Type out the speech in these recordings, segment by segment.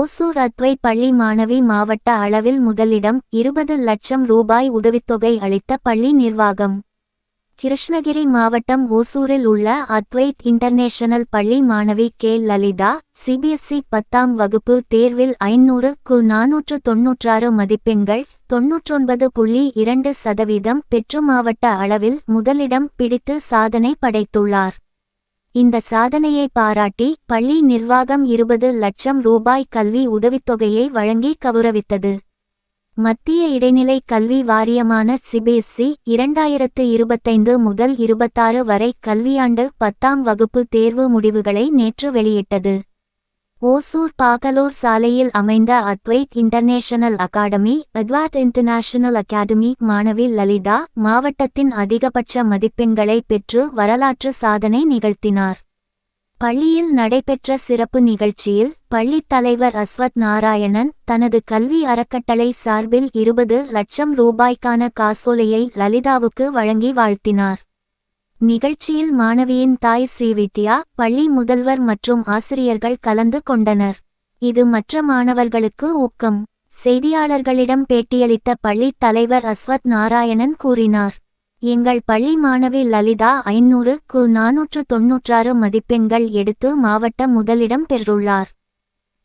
ஓசூர் அத்வைத் பள்ளி மாணவி மாவட்ட அளவில் முதலிடம். 20 லட்சம் ரூபாய் உதவித்தொகை அளித்த பள்ளி நிர்வாகம். கிருஷ்ணகிரி மாவட்டம் ஓசூரில் உள்ள அத்வைத் இன்டர்நேஷனல் பள்ளி மாணவி கே. லலிதா சிபிஎஸ்இ 10ஆம் வகுப்பு தேர்வில் 500க்கு 496 மதிப்பெண்கள் 99.2% பெற்று மாவட்ட அளவில் முதலிடம் பிடித்து சாதனை படைத்துள்ளார். இந்த சாதனையை பாராட்டி பள்ளி நிர்வாகம் 20 லட்சம் ரூபாய் கல்வி உதவித்தொகையை வழங்கி கௌரவித்தது. மத்திய இடைநிலை கல்வி வாரியமான சிபிஎஸ்இ 2025 முதல் 26 வரை கல்வியாண்டு 10ஆம் வகுப்பு தேர்வு முடிவுகளை நேற்று வெளியிட்டது. ஓசூர் பாகலூர் சாலையில் அமைந்த அத்வைத் இன்டர்நேஷனல் அகாடமி மாணவி லலிதா மாவட்டத்தின் அதிகபட்ச மதிப்பெண்களை பெற்று வரலாற்று சாதனை நிகழ்த்தினார். பள்ளியில் நடைபெற்ற சிறப்பு நிகழ்ச்சியில் பள்ளித் தலைவர் அஸ்வத் நாராயணன் தனது கல்வி அறக்கட்டளை சார்பில் 20 லட்சம் ரூபாய்க்கான காசோலையை லலிதாவுக்கு வழங்கி வாழ்த்தினார். நிகழ்ச்சியில் மாணவியின் தாய் ஸ்ரீவித்யா, பள்ளி முதல்வர் மற்றும் ஆசிரியர்கள் கலந்து கொண்டனர். இது மற்ற மாணவர்களுக்கு ஊக்கம். செய்தியாளர்களிடம் பேட்டியளித்த பள்ளித் தலைவர் அஸ்வத் நாராயணன் கூறினார், எங்கள் பள்ளி மாணவி லலிதா 500க்கு 496 மதிப்பெண்கள் எடுத்து மாவட்ட முதலிடம் பெற்றுள்ளார்.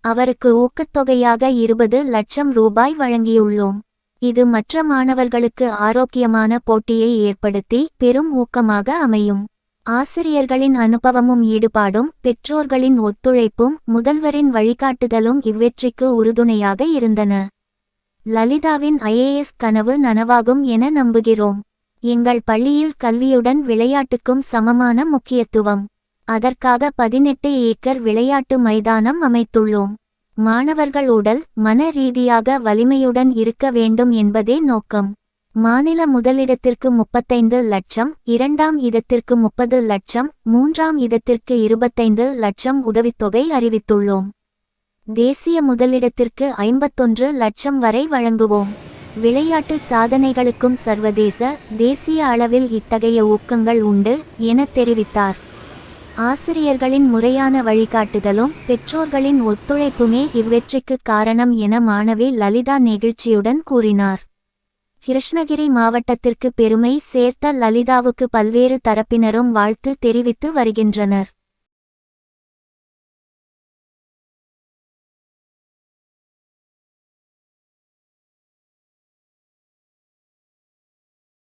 அவருக்கு ஊக்கத்தொகையாக 20 லட்சம் ரூபாய் வழங்கியுள்ளோம். இது மற்ற மாணவர்களுக்கு ஆரோக்கியமான போட்டியை ஏற்படுத்தி பெரும் ஊக்கமாக அமையும். ஆசிரியர்களின் அனுபவமும் ஈடுபாடும் பெற்றோர்களின் ஒத்துழைப்பும் முதல்வரின் வழிகாட்டுதலும் இவ்வெற்றிக்கு உறுதுணையாக இருந்தன. லலிதாவின் IAS கனவு நனவாகும் என நம்புகிறோம். எங்கள் பள்ளியில் கல்வியுடன் விளையாட்டுக்கும் சமமான முக்கியத்துவம். அதற்காக 18 ஏக்கர் விளையாட்டு மைதானம் அமைத்துள்ளோம். மாணவர்கள் உடல் மன ரீதியாக வலிமையுடன் இருக்க வேண்டும் என்பதே நோக்கம். மாநில முதலிடத்திற்கு 35 லட்சம், 2ஆம் இடத்திற்கு 30 லட்சம், 3ஆம் இடத்திற்கு 25 லட்சம் உதவித்தொகை அறிவித்துள்ளோம். தேசிய முதலிடத்திற்கு 51 லட்சம் வரை வழங்குவோம். விளையாட்டு சாதனைகளுக்கும் சர்வதேச, தேசிய அளவில் இத்தகைய ஊக்கங்கள் உண்டு என தெரிவித்தார். ஆசிரியர்களின் முறையான வழிகாட்டுதலும் பெற்றோர்களின் ஒத்துழைப்புமே இவ்வெற்றிக்கு காரணம் என மாணவி லலிதா நெகிழ்ச்சியுடன் கூறினார். கிருஷ்ணகிரி மாவட்டத்திற்கு பெருமை சேர்த்த லலிதாவுக்கு பல்வேறு தரப்பினரும் வாழ்த்து தெரிவித்து வருகின்றனர்.